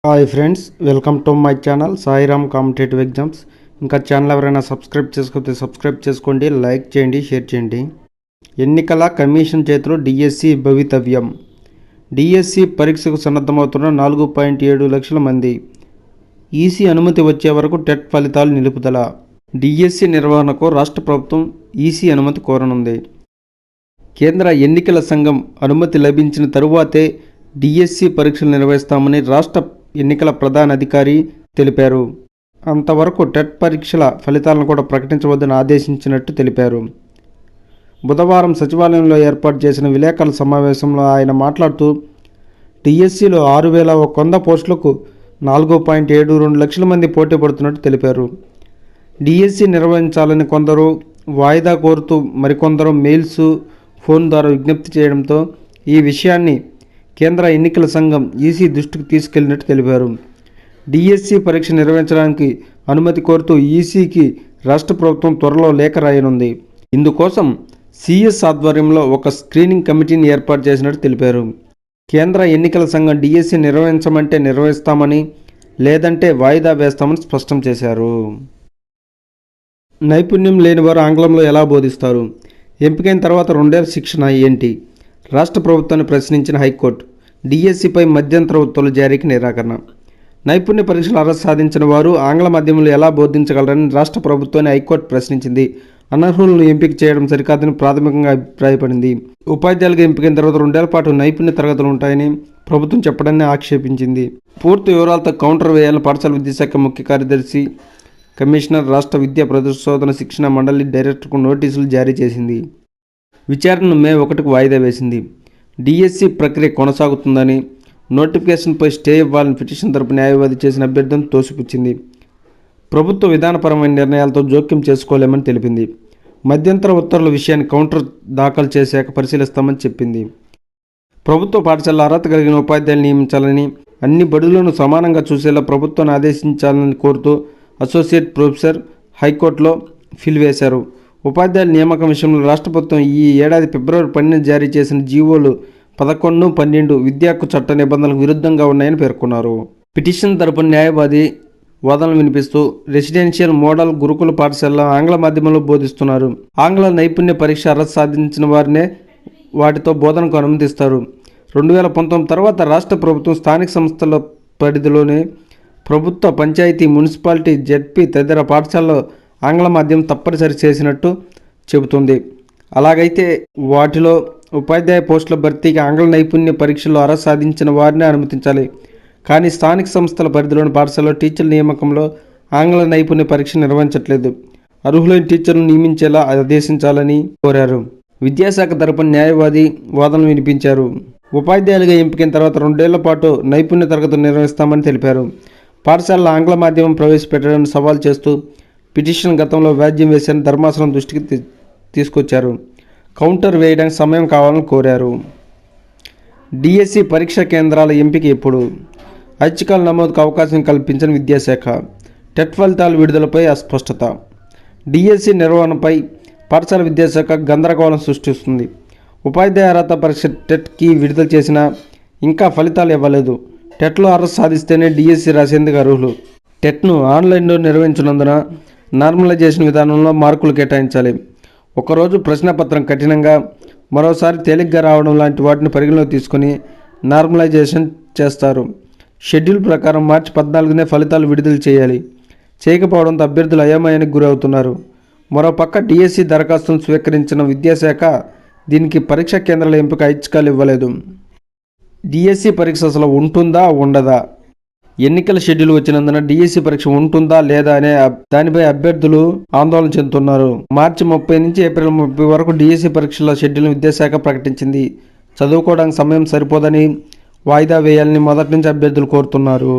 Hi friends, welcome to my channel Sairam competitive exams. ఇంకా channel ఎవరైనా subscribe చేసుకోతే subscribe చేసుకోండి, like చేయండి, షేర్ చేయండి. ఎన్నికల కమిషన్ చేతిలో డిఎస్సి భవితవ్యం. డిఎస్సి పరీక్షకు సన్నద్ధమవుతున్న 4.7 లక్షల మంది. ఈసీ అనుమతి వచ్చే వరకు టెట్ ఫలితాలు నిలుపుదల. డిఎస్సి నిర్వహణకు రాష్ట్ర ప్రభుత్వం ఈసీ అనుమతి కోరనుంది. కేంద్ర ఎన్నికల సంఘం అనుమతి లభించిన తరువాతే డిఎస్సి పరీక్షలు నిర్వహిస్తామని రాష్ట్ర ఎన్నికల ప్రధాన అధికారి తెలిపారు. అంతవరకు టెట్ పరీక్షల ఫలితాలను కూడా ప్రకటించవద్దని ఆదేశించినట్టు తెలిపారు. బుధవారం సచివాలయంలో ఏర్పాటు చేసిన విలేకరుల సమావేశంలో ఆయన మాట్లాడుతూ డిఎస్సిలో 6,100 పోస్టులకు 4.72 లక్షల మంది పోటీ పడుతున్నట్టు తెలిపారు. డిఎస్సి నిర్వహించాలని కొందరు వాయిదా కోరుతూ మరికొందరు మెయిల్స్, ఫోన్ ద్వారా విజ్ఞప్తి చేయడంతో ఈ విషయాన్ని కేంద్ర ఎన్నికల సంఘం ఈసీ దృష్టికి తీసుకెళ్లినట్టు తెలిపారు. డిఎస్సి పరీక్ష నిర్వహించడానికి అనుమతి కోరుతూ ఈసీకి రాష్ట్ర ప్రభుత్వం త్వరలో లేఖ రాయనుంది. ఇందుకోసం సిఎస్ ఆధ్వర్యంలో ఒక స్క్రీనింగ్ కమిటీని ఏర్పాటు చేసినట్టు తెలిపారు. కేంద్ర ఎన్నికల సంఘం డిఎస్సి నిర్వహించమంటే నిర్వహిస్తామని, లేదంటే వాయిదా వేస్తామని స్పష్టం చేశారు. నైపుణ్యం లేని వారు ఆంగ్లంలో ఎలా బోధిస్తారు? ఎంపికైన తర్వాత 2 ఏళ్ల శిక్షణ ఏంటి? రాష్ట్ర ప్రభుత్వాన్ని ప్రశ్నించిన హైకోర్టు డిఎస్సిపై మధ్యంతర ఉత్తర్వుల జారీకి నిరాకరణ. నైపుణ్య పరీక్షలు అర్హత సాధించిన వారు ఆంగ్ల మాధ్యమంలో ఎలా బోధించగలరని రాష్ట్ర ప్రభుత్వాన్ని హైకోర్టు ప్రశ్నించింది. అనర్హులను ఎంపిక చేయడం సరికాదని ప్రాథమికంగా అభిప్రాయపడింది. ఉపాధ్యాయులుగా ఎంపికైన తర్వాత 2 ఏళ్ల పాటు నైపుణ్య తరగతులు ఉంటాయని ప్రభుత్వం చెప్పడాన్ని ఆక్షేపించింది. పూర్తి వివరాలతో కౌంటర్ వేయాలని పాఠశాల విద్యాశాఖ ముఖ్య కార్యదర్శి, కమిషనర్, రాష్ట్ర విద్యా పరిశోధన శిక్షణ మండలి డైరెక్టర్కు నోటీసులు జారీ చేసింది. విచారణను మే 1కు వాయిదా వేసింది. డిఎస్సి ప్రక్రియ కొనసాగుతుందని, నోటిఫికేషన్పై స్టే ఇవ్వాలని పిటిషన్ తరపు న్యాయవాది చేసిన అభ్యర్థన తోసిపుచ్చింది. ప్రభుత్వ విధానపరమైన నిర్ణయాలతో జోక్యం చేసుకోలేమని తెలిపింది. మధ్యంతర ఉత్తర్వుల విషయాన్ని కౌంటర్ దాఖలు చేశాక పరిశీలిస్తామని చెప్పింది. ప్రభుత్వ పాఠశాల అర్హత కలిగిన ఉపాధ్యాయులు నియమించాలని, అన్ని బడులను సమానంగా చూసేలా ప్రభుత్వాన్ని ఆదేశించాలని కోరుతూ అసోసియేట్ ప్రొఫెసర్ హైకోర్టులో ఫిల్ వేశారు. ఉపాధ్యాయుల నియామకం విషయంలో రాష్ట్ర ప్రభుత్వం ఈ ఏడాది ఫిబ్రవరి 12 జారీ చేసిన జీవోలు 11, 12 విద్యా హక్కు చట్ట నిబంధనలకు విరుద్ధంగా ఉన్నాయని పేర్కొన్నారు. పిటిషన్ తరపున న్యాయవాది వాదనలు వినిపిస్తూ రెసిడెన్షియల్ మోడల్ గురుకుల పాఠశాలలో ఆంగ్ల మాధ్యమంలో బోధిస్తున్నారు. ఆంగ్ల నైపుణ్య పరీక్ష అర్హత సాధించిన వారినే వాటితో బోధనకు అనుమతిస్తారు. 2019 తర్వాత రాష్ట్ర ప్రభుత్వం స్థానిక సంస్థల పరిధిలోనే ప్రభుత్వ, పంచాయతీ, మున్సిపాలిటీ, జెడ్పీ తదితర పాఠశాలలో ఆంగ్ల మాధ్యమం తప్పనిసరి చేసినట్టు చెబుతుంది. అలాగైతే వాటిలో ఉపాధ్యాయ పోస్టుల భర్తీకి ఆంగ్ల నైపుణ్య పరీక్షల్లో అర్హత సాధించిన వారినే అనుమతించాలి. కానీ స్థానిక సంస్థల పరిధిలోని పాఠశాలలో టీచర్ల నియామకంలో ఆంగ్ల నైపుణ్య పరీక్ష నిర్వహించట్లేదు. అర్హులైన టీచర్లను నియమించేలా ఆదేశించాలని కోరారు. విద్యాశాఖ తరపున న్యాయవాది వాదనలు వినిపించారు. ఉపాధ్యాయులుగా ఎంపికైన తర్వాత 2 ఏళ్ల పాటు నైపుణ్య తరగతులు నిర్వహిస్తామని తెలిపారు. పాఠశాలలో ఆంగ్ల మాధ్యమం ప్రవేశపెట్టడాన్ని సవాల్ చేస్తూ పిటిషన్ గతంలో వ్యాజ్యం వేశారని ధర్మాసనం దృష్టికి తీసుకొచ్చారు. కౌంటర్ వేయడానికి సమయం కావాలని కోరారు. డిఎస్సి పరీక్షా కేంద్రాల ఎంపిక ఎప్పుడు? ఐచ్ఛికాల నమోదుకు అవకాశం కల్పించిన విద్యాశాఖ. టెట్ ఫలితాల విడుదలపై అస్పష్టత. డిఎస్సి నిర్వహణపై పాఠశాల విద్యాశాఖ గందరగోళం సృష్టిస్తుంది. ఉపాధ్యాయ అర్హత పరీక్ష టెట్కి విడుదల చేసినా ఇంకా ఫలితాలు ఇవ్వలేదు. టెట్లో అర్హత సాధిస్తేనే డిఎస్సి రాసేందుకు అర్హులు. టెట్ను ఆన్లైన్లో నిర్వహించినందున నార్మలైజేషన్ విధానంలో మార్కులు కేటాయించాలి. ఒకరోజు ప్రశ్నపత్రం కఠినంగా, మరోసారి తేలిగ్గా రావడం లాంటి వాటిని పరిగణలోకి తీసుకుని నార్మలైజేషన్ చేస్తారు. షెడ్యూల్ ప్రకారం మార్చి 14నే ఫలితాలు విడుదల చేయాలి. చేయకపోవడంతో అభ్యర్థులు అయోమయానికి గురవుతున్నారు. మరోపక్క డిఎస్సి దరఖాస్తును స్వీకరించిన విద్యాశాఖ దీనికి పరీక్షా కేంద్రాల ఎంపిక ఐచ్ఛికాలు ఇవ్వలేదు. డిఎస్సి పరీక్ష అసలు ఉంటుందా, ఉండదా? ఎన్నికల షెడ్యూల్ వచ్చినందున డిఎస్సి పరీక్ష ఉంటుందా లేదా అనే దానిపై అభ్యర్థులు ఆందోళన చెందుతున్నారు. మార్చి 30 నుంచి ఏప్రిల్ 30 వరకు డిఎస్సి పరీక్షల షెడ్యూల్ను విద్యాశాఖ ప్రకటించింది. చదువుకోవడానికి సమయం సరిపోదని వాయిదా వేయాలని మొదటి నుంచి అభ్యర్థులు కోరుతున్నారు.